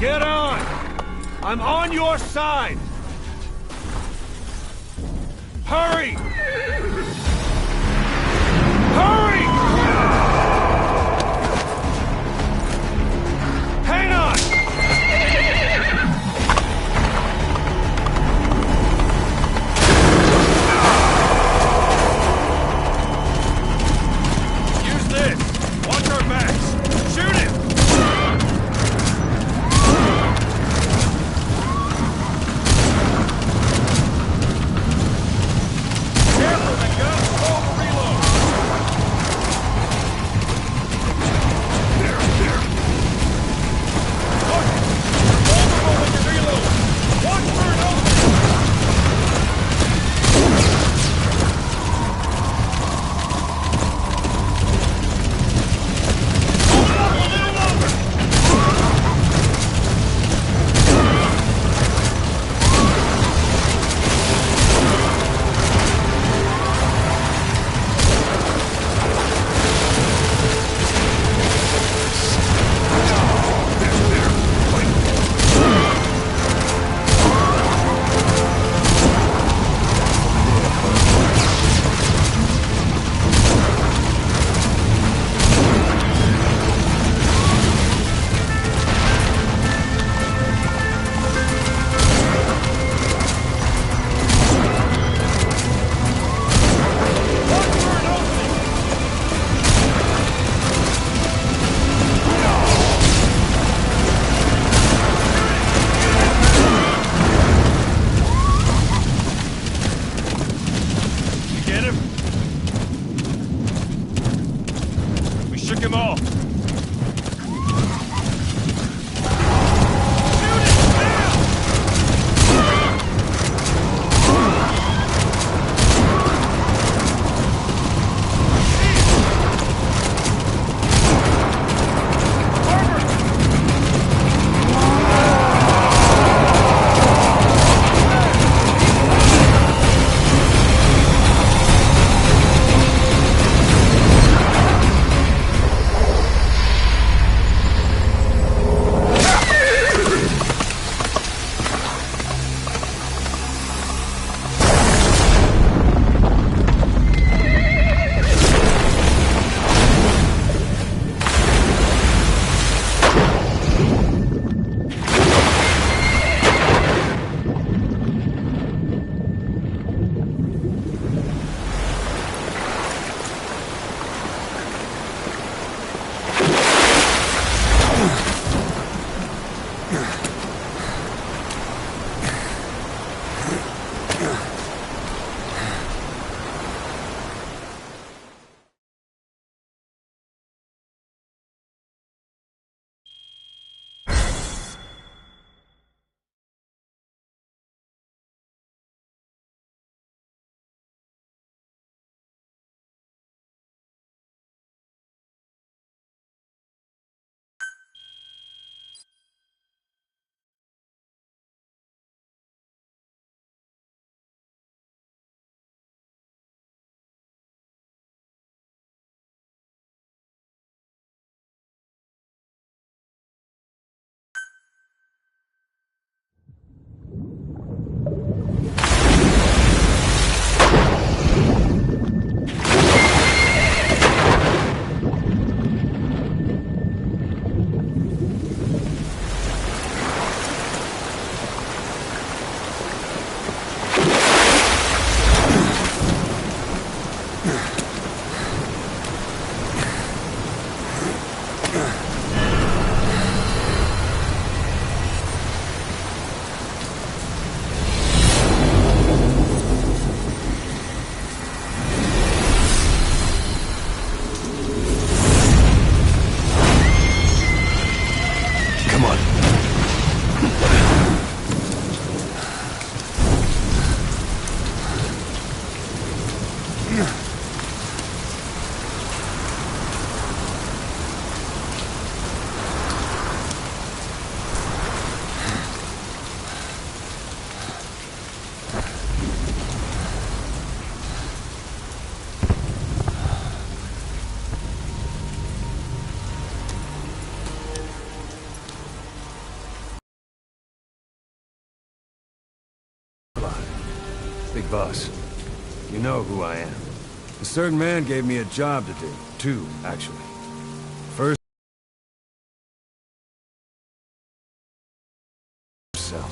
Get on! I'm on your side! Hurry! Hurry! Hang on! Use this! Watch our backs! Shoot him! Careful, the gun! Hold the reload! Big boss, you know who I am. A certain man gave me a job to do. Two, actually. First, himself.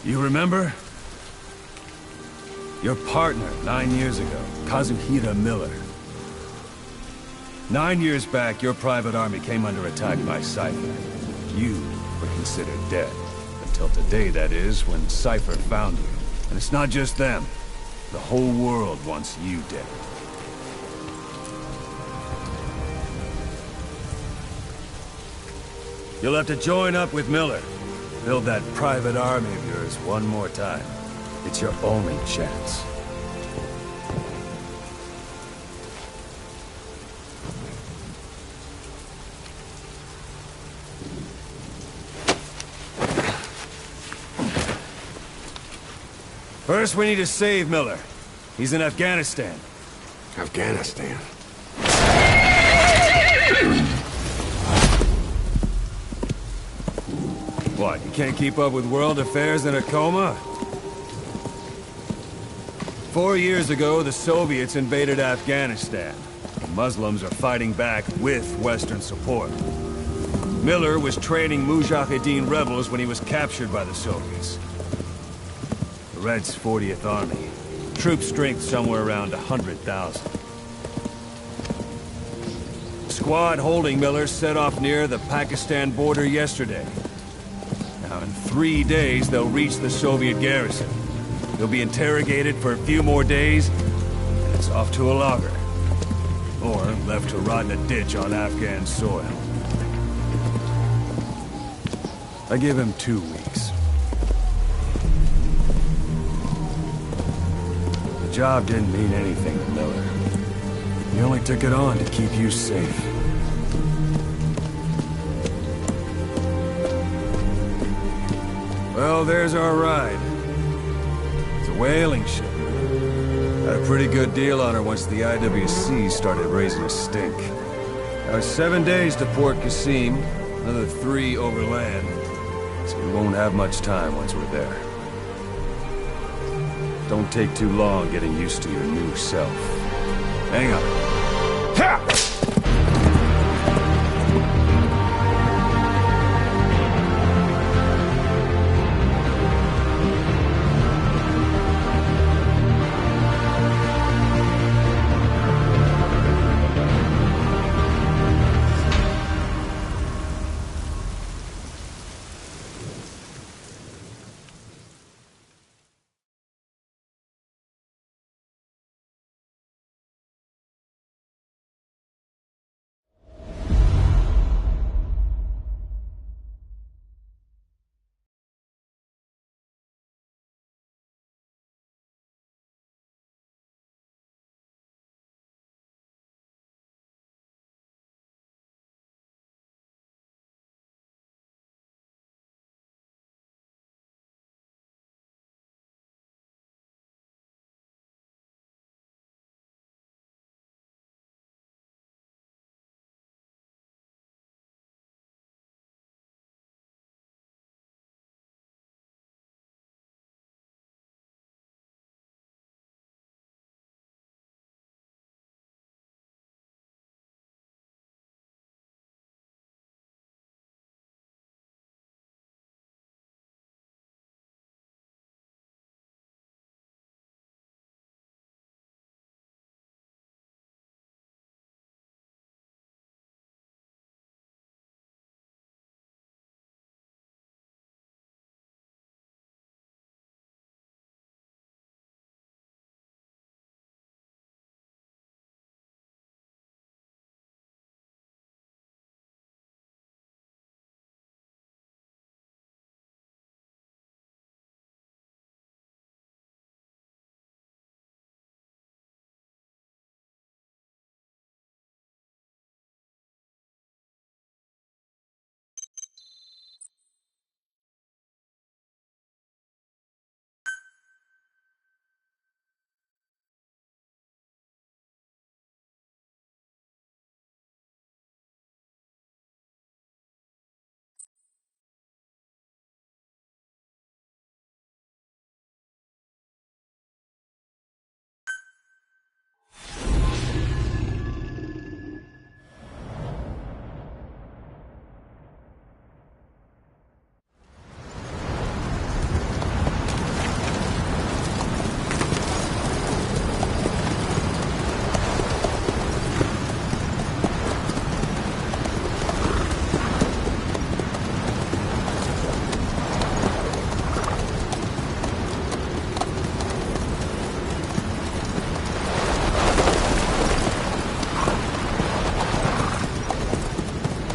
You remember? Your partner, 9 years ago, Kazuhira Miller. 9 years back, your private army came under attack by Cypher. You were considered dead. Until today, that is, when Cypher found you. And it's not just them. The whole world wants you dead. You'll have to join up with Miller. Build that private army of yours one more time. It's your only chance. First, we need to save Miller. He's in Afghanistan. Afghanistan? What, you can't keep up with world affairs in a coma? 4 years ago, the Soviets invaded Afghanistan. The Muslims are fighting back with Western support. Miller was training Mujahideen rebels when he was captured by the Soviets. The Red's 40th Army. Troop strength somewhere around 100,000. The squad holding Miller set off near the Pakistan border yesterday. Now, in 3 days, they'll reach the Soviet garrison. They'll be interrogated for a few more days, and it's off to a lager. Or left to rot in a ditch on Afghan soil. I give him 2 weeks. The job didn't mean anything to Miller. He only took it on to keep you safe. Well, there's our ride. It's a whaling ship. Had a pretty good deal on her once the IWC started raising a stink. Now it's 7 days to Port Qasim, another 3 overland. So we won't have much time once we're there. Don't take too long getting used to your new self. Hang on. Ha!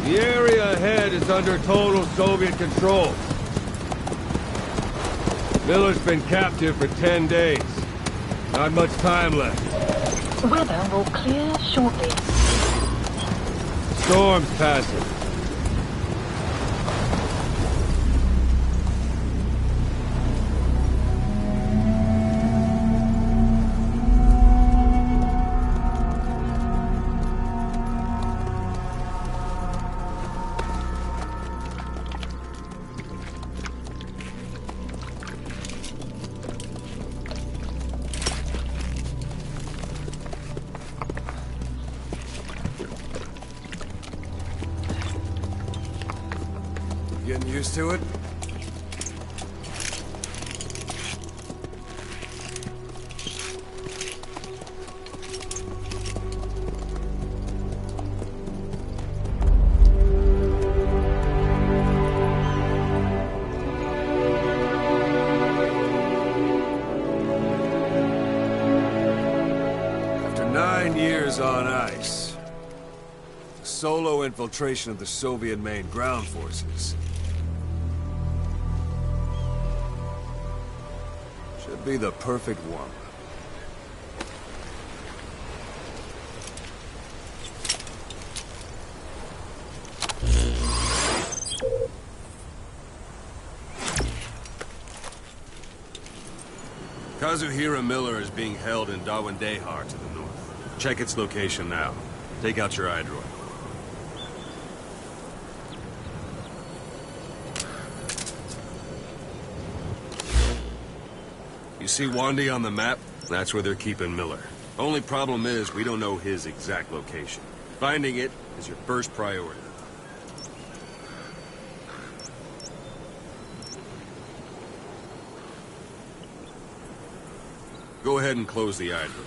The area ahead is under total Soviet control. Miller's been captive for 10 days. Not much time left. Weather will clear shortly. Storm's passing. Getting used to it? After 9 years on ice, solo infiltration of the Soviet main ground forces should be the perfect one. Kazuhira Miller is being held in Dawandehar to the north. Check its location now. Take out your iDroid. You see Wandy on the map? That's where they're keeping Miller. Only problem is, we don't know his exact location. Finding it is your first priority. Go ahead and close the iDroid.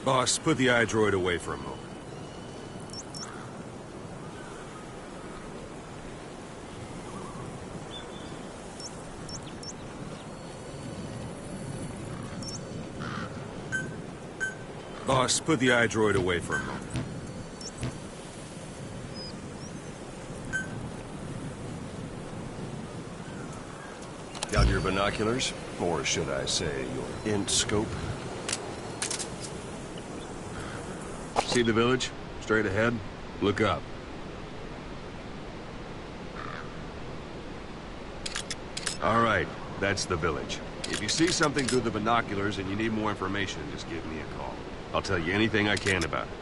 Boss, put the iDroid away for a moment. Boss, put the iDroid away for a moment. Got your binoculars? Or should I say, your int scope? See the village? Straight ahead? Look up. All right, that's the village. If you see something through the binoculars and you need more information, just give me a call. I'll tell you anything I can about it.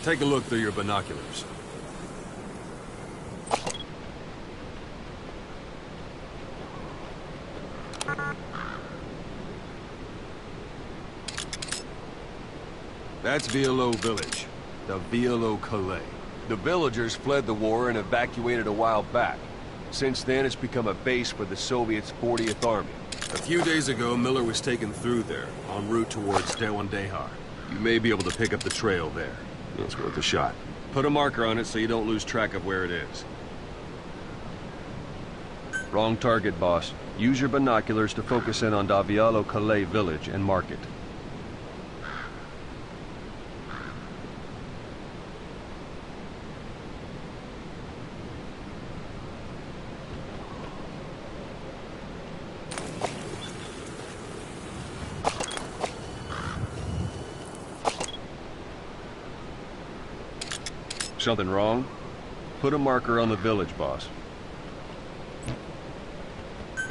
Take a look through your binoculars. That's Violo Village, the Violo Calais. The villagers fled the war and evacuated a while back. Since then, it's become a base for the Soviets' 40th Army. A few days ago, Miller was taken through there, en route towards Dawandehar. You may be able to pick up the trail there. It's worth a shot. Put a marker on it so you don't lose track of where it is. Wrong target, boss. Use your binoculars to focus in on Davialo Calais village and mark it. Something wrong? Put a marker on the village, boss.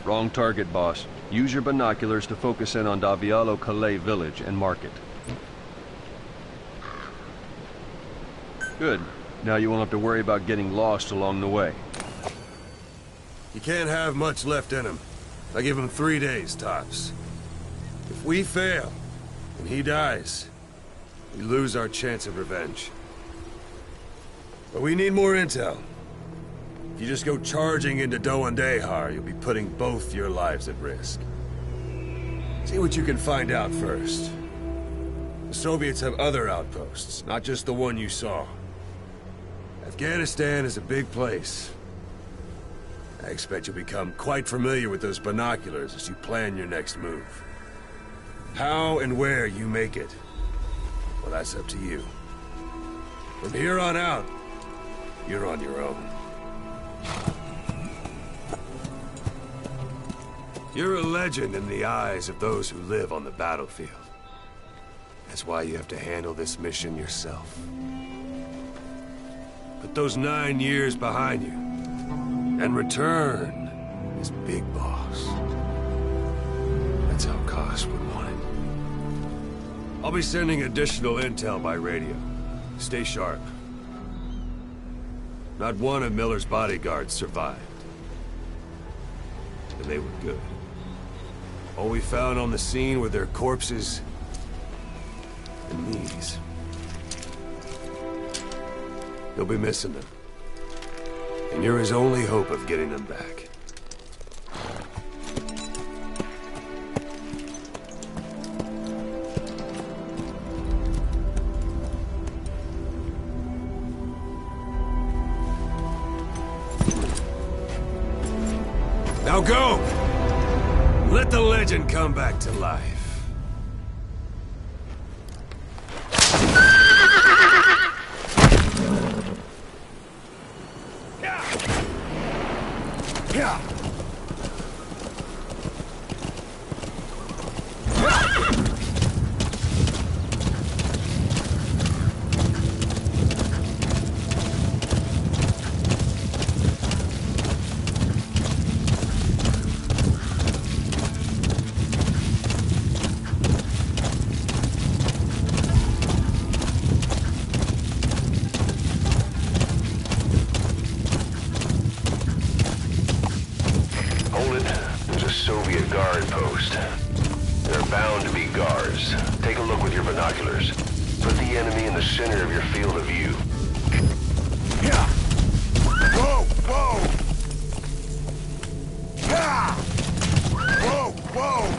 Wrong target, boss. Use your binoculars to focus in on Davialo Calais village and mark it. Good. Now you won't have to worry about getting lost along the way. You can't have much left in him. I give him 3 days, tops. If we fail, and he dies, we lose our chance of revenge. But we need more intel. If you just go charging into Doandehar, you'll be putting both your lives at risk. See what you can find out first. The Soviets have other outposts, not just the one you saw. Afghanistan is a big place. I expect you'll become quite familiar with those binoculars as you plan your next move. How and where you make it, well, that's up to you. From here on out, you're on your own. You're a legend in the eyes of those who live on the battlefield. That's why you have to handle this mission yourself. Put those 9 years behind you, and return as Big Boss. That's how Koss would want it. I'll be sending additional intel by radio. Stay sharp. Not one of Miller's bodyguards survived. And they were good. All we found on the scene were their corpses and knees. You'll be missing them. And you're his only hope of getting them back. Now go! Let the legend come back to life. There's a Soviet guard post. There are bound to be guards. Take a look with your binoculars. Put the enemy in the center of your field of view. Yeah! Whoa! Whoa! Yeah! Whoa! Whoa!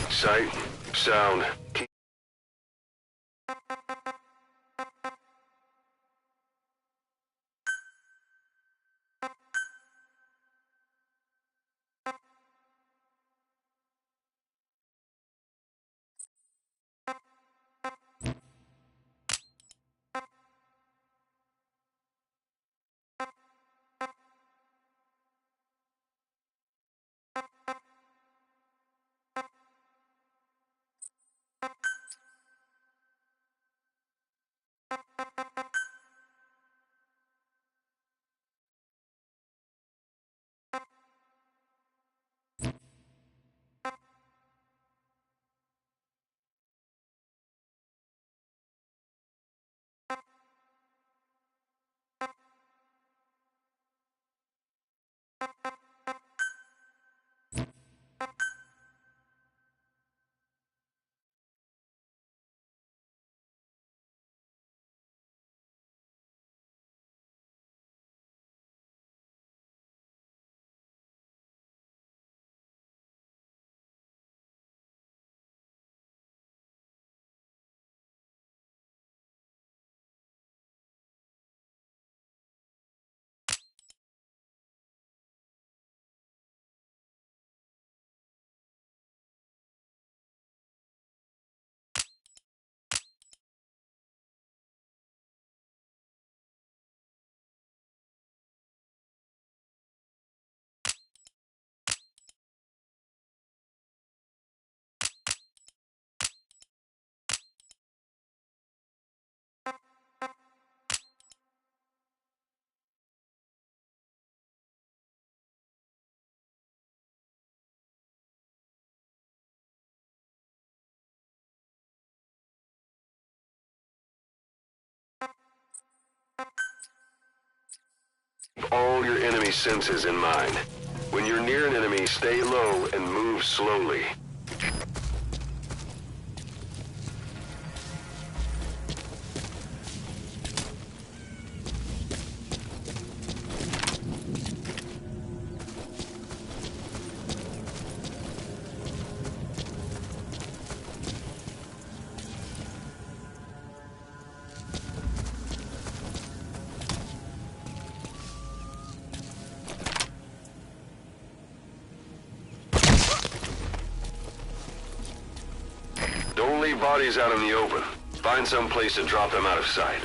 Sight, sound, Keep all your enemy senses in mind. When you're near an enemy, stay low and move slowly. Don't leave bodies out in the open. Find some place to drop them out of sight.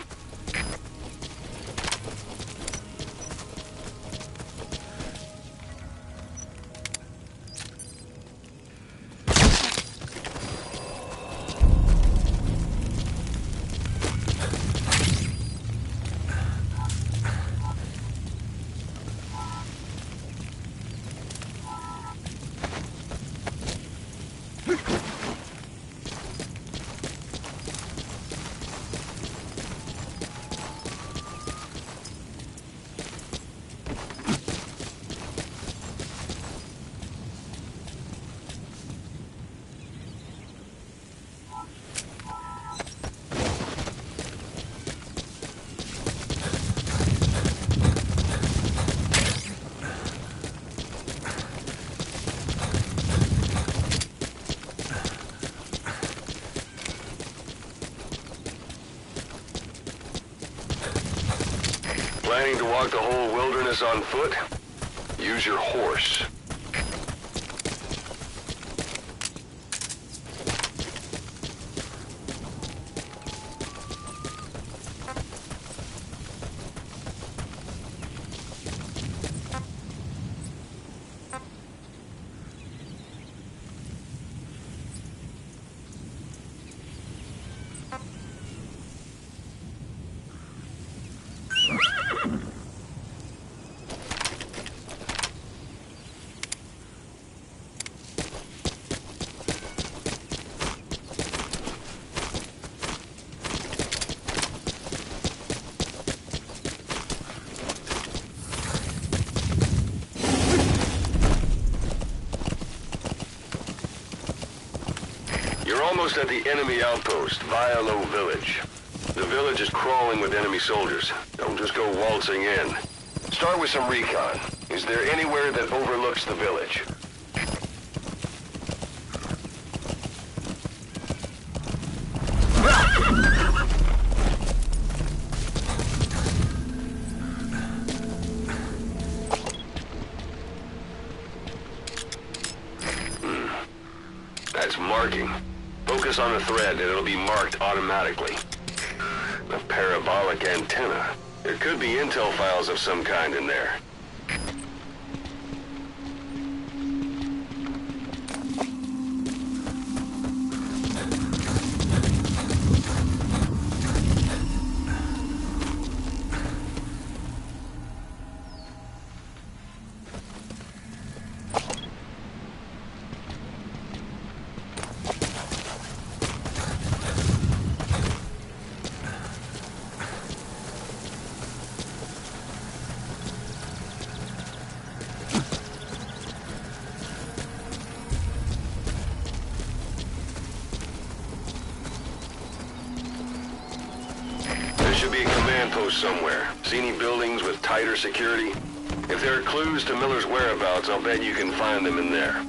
Planning to walk the whole wilderness on foot? Use your horse. You're almost at the enemy outpost, Vialo Village. The village is crawling with enemy soldiers. Don't just go waltzing in. Start with some recon. Is there anywhere that overlooks the village? That's marking. Focus on a thread and it'll be marked automatically. A parabolic antenna. There could be intel files of some kind in there. There should be a command post somewhere. See any buildings with tighter security? If there are clues to Miller's whereabouts, I'll bet you can find them in there.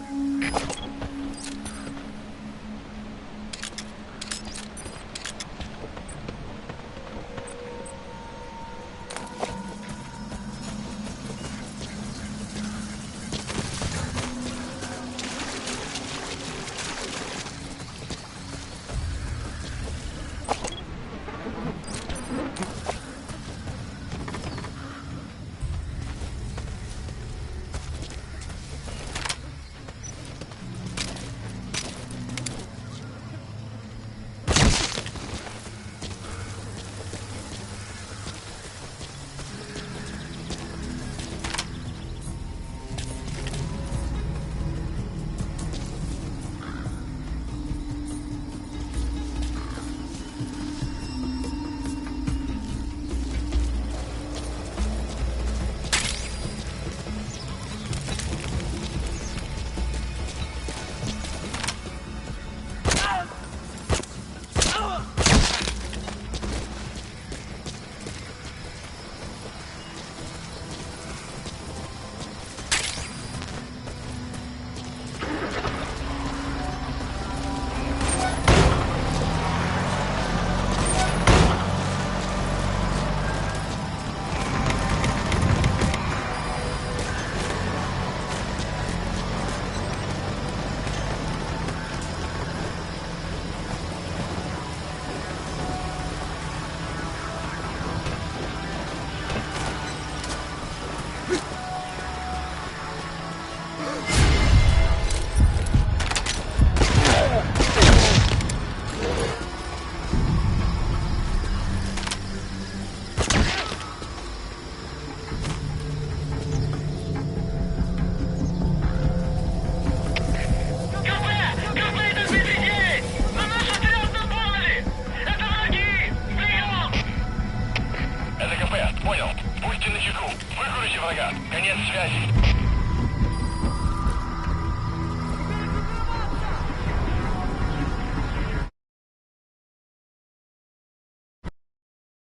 Конец связи.